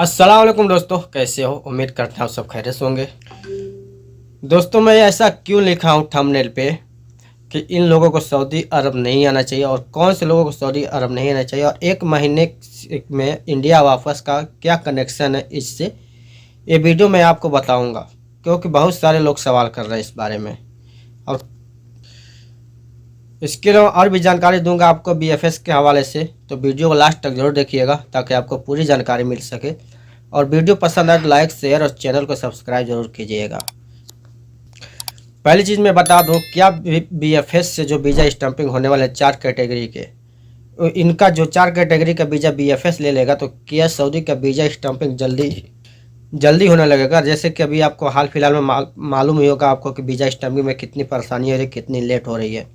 अस्सलाम वालेकुम दोस्तों, कैसे हो? उम्मीद करता हूँ सब खैरियत से होंगे। दोस्तों, मैं ऐसा क्यों लिखा हूँ थंबनेल पे कि इन लोगों को सऊदी अरब नहीं आना चाहिए और कौन से लोगों को सऊदी अरब नहीं आना चाहिए और एक महीने में इंडिया वापस का क्या कनेक्शन है इससे, ये वीडियो मैं आपको बताऊंगा क्योंकि बहुत सारे लोग सवाल कर रहे हैं इस बारे में। और इसके अलावा और भी जानकारी दूंगा आपको बीएफएस के हवाले से, तो वीडियो को लास्ट तक जरूर देखिएगा ताकि आपको पूरी जानकारी मिल सके। और वीडियो पसंद आए तो लाइक शेयर और चैनल को सब्सक्राइब जरूर कीजिएगा। पहली चीज़ मैं बता दूं, क्या बीएफएस से जो वीज़ा स्टैंपिंग होने वाले 4 कैटेगरी के, इनका जो 4 कैटेगरी का वीज़ा बीएफएस ले लेगा तो क्या सऊदी का वीज़ा स्टैंपिंग जल्दी होने लगेगा। जैसे कि अभी आपको हाल फिलहाल में मालूम ही होगा आपको कि वीज़ा स्टैंपिंग में कितनी परेशानी हो रही है, कितनी लेट हो रही है।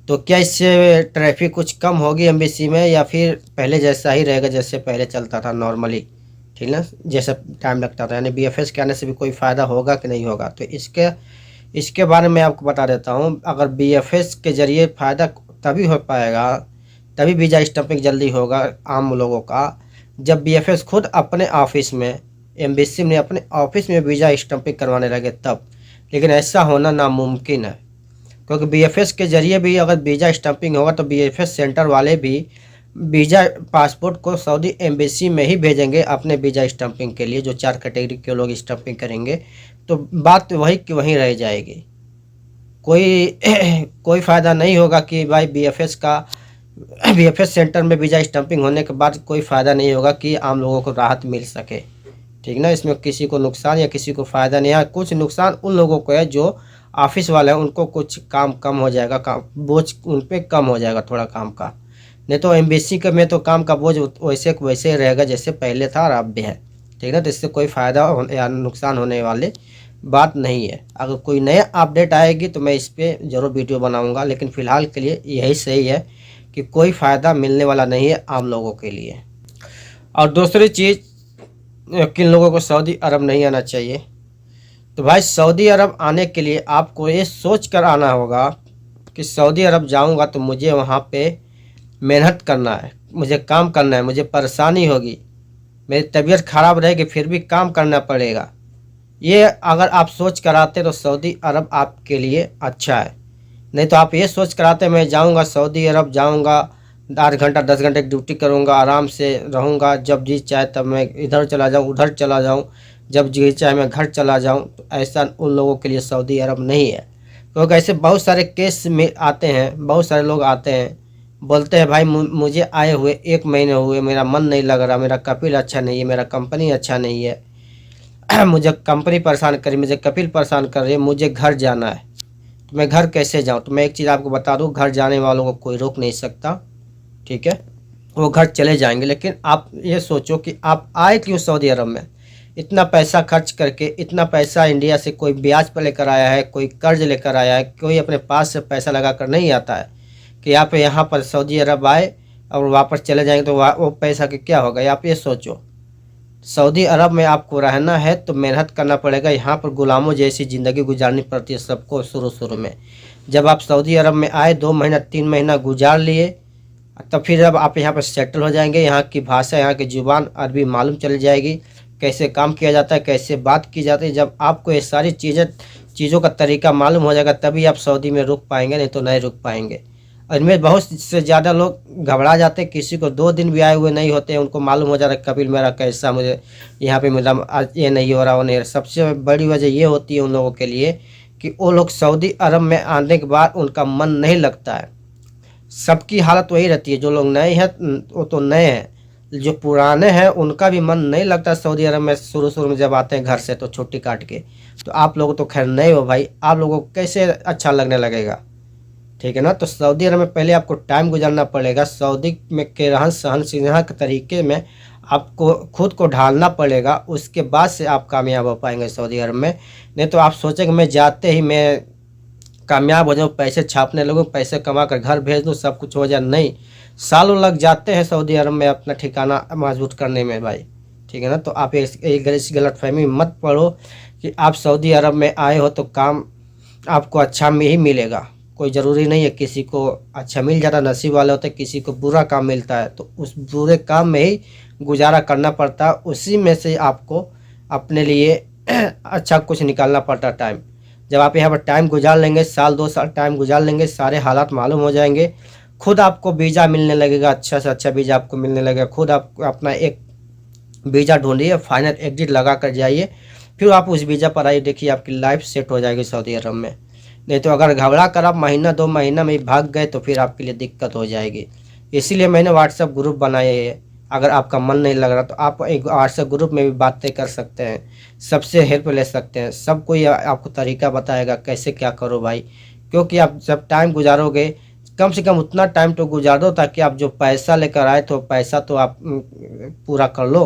तो क्या इससे ट्रैफिक कुछ कम होगी एम्बेसी में या फिर पहले जैसा ही रहेगा जैसे पहले चलता था नॉर्मली, ठीक ना, जैसा टाइम लगता था। यानी बीएफएस के आने से भी कोई फ़ायदा होगा कि नहीं होगा, तो इसके बारे में आपको बता देता हूँ। अगर बीएफएस के ज़रिए फ़ायदा तभी हो पाएगा, तभी वीज़ा स्टैंपिंग जल्दी होगा आम लोगों का, जब बीएफएस खुद अपने ऑफिस में, एम्बेसी में अपने ऑफिस में वीज़ा स्टैंपिंग करवाने लगे तब। लेकिन ऐसा होना नामुमकिन है क्योंकि बीएफएस के ज़रिए भी अगर वीज़ा स्टैंपिंग होगा तो बीएफएस सेंटर वाले भी वीज़ा पासपोर्ट को सऊदी एम्बेसी में ही भेजेंगे अपने वीज़ा स्टैंपिंग के लिए। जो 4 कैटेगरी के लोग स्टैंपिंग करेंगे तो बात वही की वहीं रह जाएगी। कोई कोई फ़ायदा नहीं होगा कि भाई बीएफएस सेंटर में वीज़ा स्टैंपिंग होने के बाद कोई फ़ायदा नहीं होगा कि आम लोगों को राहत मिल सके, ठीक ना। इसमें किसी को नुकसान या किसी को फ़ायदा नहीं है। कुछ नुकसान उन लोगों को है जो ऑफिस वाले हैं, उनको कुछ काम कम हो जाएगा, काम बोझ उन पर कम हो जाएगा थोड़ा काम का। नहीं तो एम्बेसी के में तो काम का बोझ वैसे वैसे रहेगा जैसे पहले था और अब भी है, ठीक है। तो इससे कोई फ़ायदा या नुकसान होने वाली बात नहीं है। अगर कोई नया अपडेट आएगी तो मैं इस पर ज़रूर वीडियो बनाऊंगा, लेकिन फ़िलहाल के लिए यही सही है कि कोई फ़ायदा मिलने वाला नहीं है आम लोगों के लिए। और दूसरी चीज़, किन लोगों को सऊदी अरब नहीं आना चाहिए, तो भाई सऊदी अरब आने के लिए आपको ये सोच कर आना होगा कि सऊदी अरब जाऊंगा तो मुझे वहाँ पे मेहनत करना है, मुझे काम करना है, मुझे परेशानी होगी, मेरी तबीयत ख़राब रहेगी फिर भी काम करना पड़ेगा। ये अगर आप सोच कर आते तो सऊदी अरब आपके लिए अच्छा है। नहीं तो आप ये सोच कर आते मैं जाऊँगा सऊदी अरब, जाऊँगा 8 घंटा 10 घंटे की ड्यूटी करूँगा, आराम से रहूँगा, जब जी चाहे तब मैं इधर चला जाऊँ उधर चला जाऊँ, जब जी चाहे मैं घर चला जाऊँ, तो ऐसा उन लोगों के लिए सऊदी अरब नहीं है। क्योंकि ऐसे बहुत सारे केस में आते हैं, बहुत सारे लोग आते हैं बोलते हैं भाई मुझे आए हुए 1 महीने हुए, मेरा मन नहीं लग रहा, मेरा कपिल अच्छा नहीं है, मेरा कंपनी अच्छा नहीं है मुझे कंपनी परेशान करी, मुझे कपिल परेशान कर रही है, मुझे घर जाना है, तो मैं घर कैसे जाऊँ। तो मैं एक चीज़ आपको बता दूँ, घर जाने वालों को कोई रोक नहीं सकता, ठीक है, वो घर चले जाएंगे। लेकिन आप ये सोचो कि आप आए क्यों सऊदी अरब में, इतना पैसा खर्च करके, इतना पैसा इंडिया से कोई ब्याज पर लेकर आया है, कोई कर्ज लेकर आया है, कोई अपने पास से पैसा लगा कर नहीं आता है कि आप यहाँ पर सऊदी अरब आए और वापस चले जाएंगे तो वो पैसा के क्या होगा। आप ये सोचो, सऊदी अरब में आपको रहना है तो मेहनत करना पड़ेगा, यहाँ पर गुलामों जैसी ज़िंदगी गुजारनी पड़ती है सबको शुरू में। जब आप सऊदी अरब में आए 2 महीना 3 महीना गुजार लिए, तब फिर जब आप यहाँ पर सेटल हो जाएंगे, यहाँ की भाषा, यहाँ की ज़ुबान अरबी मालूम चल जाएगी, कैसे काम किया जाता है, कैसे बात की जाती है। जब आपको ये सारी चीज़ों का तरीका मालूम हो जाएगा तभी आप सऊदी में रुक पाएंगे, नहीं तो नहीं रुक पाएंगे। और इनमें बहुत से ज़्यादा लोग घबरा जाते हैं, किसी को 2 दिन भी आए हुए नहीं होते हैं, उनको मालूम हो जा रहा है कपिल मेरा कैसा, मुझे यहाँ पे मेरा आज ये नहीं हो रहा वो नहीं हो रहा। सबसे बड़ी वजह ये होती है उन लोगों के लिए कि वो लोग सऊदी अरब में आने के बाद उनका मन नहीं लगता है। सबकी हालत वही रहती है, जो लोग नए हैं वो तो नए हैं, जो पुराने हैं उनका भी मन नहीं लगता सऊदी अरब में। शुरू में जब आते हैं घर से तो छुट्टी काट के, तो आप लोग तो खैर नए हो भाई, आप लोगों को कैसे अच्छा लगने लगेगा, ठीक है ना। तो सऊदी अरब में पहले आपको टाइम गुजारना पड़ेगा, सऊदी में के रहन सहन यहाँ के तरीके में आपको खुद को ढालना पड़ेगा, उसके बाद से आप कामयाब हो पाएंगे सऊदी अरब में। नहीं तो आप सोचेंगे मैं जाते ही मैं कामयाब हो जाऊँ, पैसे छापने लगूँ, पैसे कमा कर घर भेज दूँ, सब कुछ हो जाए, नहीं, सालों लग जाते हैं सऊदी अरब में अपना ठिकाना मजबूत करने में भाई, ठीक है ना। तो आप इस गलतफहमी मत पड़ो कि आप सऊदी अरब में आए हो तो काम आपको अच्छा में ही मिलेगा, कोई ज़रूरी नहीं है, किसी को अच्छा मिल जाता, नसीब वाले होते, किसी को बुरा काम मिलता है, तो उस बुरे काम में ही गुजारा करना पड़ता है, उसी में से आपको अपने लिए अच्छा कुछ निकालना पड़ता है टाइम। जब आप यहाँ पर टाइम गुजार लेंगे, साल 2 साल टाइम गुजार लेंगे, सारे हालात मालूम हो जाएंगे, खुद आपको वीज़ा मिलने लगेगा, अच्छा से अच्छा वीज़ा आपको मिलने लगेगा। खुद आप अपना एक वीज़ा ढूंढिए, फाइनल एग्जिट लगा कर जाइए, फिर आप उस वीज़ा पर आइए, देखिए आपकी लाइफ सेट हो जाएगी सऊदी अरब में। नहीं तो अगर घबरा कर आप महीना 2 महीना में ही भाग गए तो फिर आपके लिए दिक्कत हो जाएगी। इसीलिए मैंने व्हाट्सएप ग्रुप बनाए है। अगर आपका मन नहीं लग रहा तो आप एक व्हाट्सएप ग्रुप में भी बातें कर सकते हैं, सबसे हेल्प ले सकते हैं, सब कोई आपको तरीका बताएगा कैसे क्या करो भाई। क्योंकि आप जब टाइम गुजारोगे, कम से कम उतना टाइम तो गुजार दो ताकि आप जो पैसा लेकर आए तो पैसा तो आप पूरा कर लो।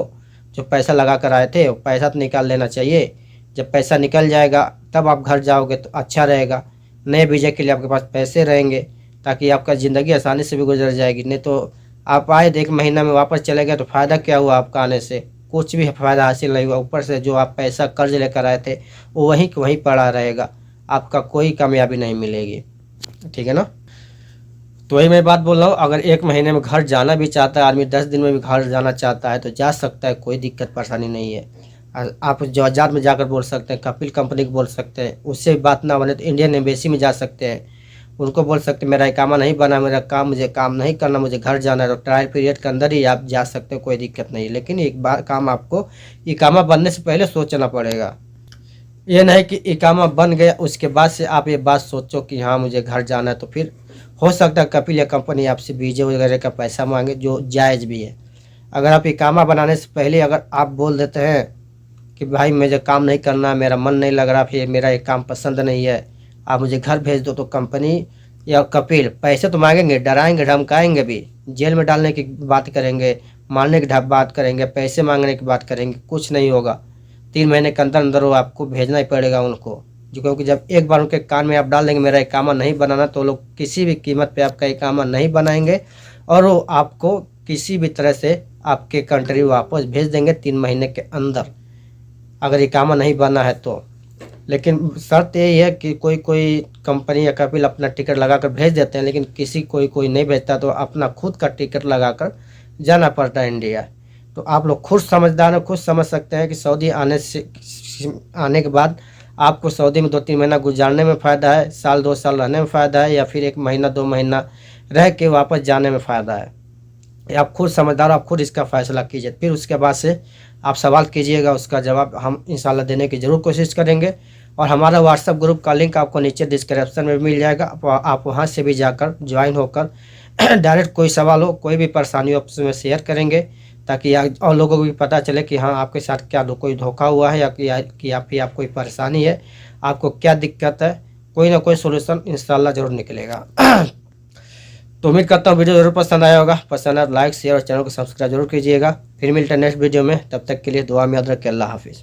जो पैसा लगा कर आए थे वो पैसा तो निकाल लेना चाहिए। जब पैसा निकल जाएगा तब आप घर जाओगे तो अच्छा रहेगा। नए वीज़े के लिए आपके पास पैसे रहेंगे ताकि आपका ज़िंदगी आसानी से भी गुजर जाएगी। नहीं तो आप आए 1 महीना में वापस चले गए तो फ़ायदा क्या हुआ आपका आने से? कुछ भी फ़ायदा हासिल नहीं हुआ। ऊपर से जो आप पैसा कर्ज लेकर आए थे वो वहीं के वहीं पड़ा रहेगा, आपका कोई कामयाबी नहीं मिलेगी। ठीक है ना? तो वही मैं बात बोल रहा हूँ, अगर 1 महीने में घर जाना भी चाहता है आदमी, 10 दिन में भी घर जाना चाहता है तो जा सकता है, कोई दिक्कत परेशानी नहीं है। आप जो आज़ाद में जाकर बोल सकते हैं, कपिल कंपनी को बोल सकते हैं, उससे भी बात ना बने तो इंडियन एम्बेसी में जा सकते हैं, उनको बोल सकते हैं मेरा इकामा नहीं बना, मेरा काम, मुझे काम नहीं करना, मुझे घर जाना है, तो ट्रायल पीरियड के अंदर ही आप जा सकते हो, कोई दिक्कत नहीं। लेकिन एक बार काम आपको इकामा बनने से पहले सोचना पड़ेगा। ये नहीं कि इकामा बन गया उसके बाद से आप ये बात सोचो कि हाँ मुझे घर जाना है, तो फिर हो सकता है कपिल या कंपनी आपसे वीज़े वगैरह का पैसा मांगे, जो जायज़ भी है। अगर आप इकामा बनाने से पहले अगर आप बोल देते हैं कि भाई मुझे काम नहीं करना, मेरा मन नहीं लग रहा, फिर मेरा ये काम पसंद नहीं है, आप मुझे घर भेज दो, तो कंपनी या कपिल पैसे तो मांगेंगे, डराएंगे, धमकाएंगे भी, जेल में डालने की बात करेंगे, मारने की बात करेंगे, पैसे मांगने की बात करेंगे, कुछ नहीं होगा। 3 महीने के अंदर अंदर वो आपको भेजना ही पड़ेगा उनको। जो क्योंकि जब एक बार उनके कान में आप डाल देंगे मेरा इकामा नहीं बनाना, तो लोग किसी भी कीमत पे आपका इकामा नहीं बनाएंगे और वो आपको किसी भी तरह से आपके कंट्री वापस भेज देंगे 3 महीने के अंदर, अगर इकामा नहीं बना है तो। लेकिन शर्त यही है कि कोई कोई कंपनी या कपिल अपना टिकट लगा कर भेज देते हैं, लेकिन किसी कोई कोई नहीं भेजता, तो अपना खुद का टिकट लगा कर जाना पड़ता है इंडिया। तो आप लोग खुद समझदार हैं, खुद समझ सकते हैं कि सऊदी आने के बाद आपको सऊदी में 2-3 महीना गुजारने में फ़ायदा है, साल 2 साल रहने में फ़ायदा है, या फिर 1 महीना 2 महीना रह के वापस जाने में फ़ायदा है। आप खुद समझदार, आप खुद इसका फ़ैसला कीजिए, फिर उसके बाद से आप सवाल कीजिएगा, उसका जवाब हम इंशाल्लाह देने की ज़रूर कोशिश करेंगे। और हमारा व्हाट्सएप ग्रुप का लिंक आपको नीचे डिस्क्रिप्शन में मिल जाएगा, आप वहाँ से भी जाकर ज्वाइन होकर डायरेक्ट कोई सवाल हो, कोई भी परेशानी हो उसमें शेयर करेंगे, ताकि और लोगों को भी पता चले कि हाँ आपके साथ क्या कोई धोखा हुआ है, या फिर आप कोई परेशानी है, आपको क्या दिक्कत है, कोई ना कोई सोल्यूशन इंशाल्लाह ज़रूर निकलेगा। तो उम्मीद करता हूँ वीडियो ज़रूर पसंद आया होगा। पसंद आया तो लाइक शेयर और चैनल को सब्सक्राइब जरूर कीजिएगा। फिर मिलते हैं नेक्स्ट वीडियो में, तब तक के लिए दुआ में याद रखें। अल्लाह हाफिज़।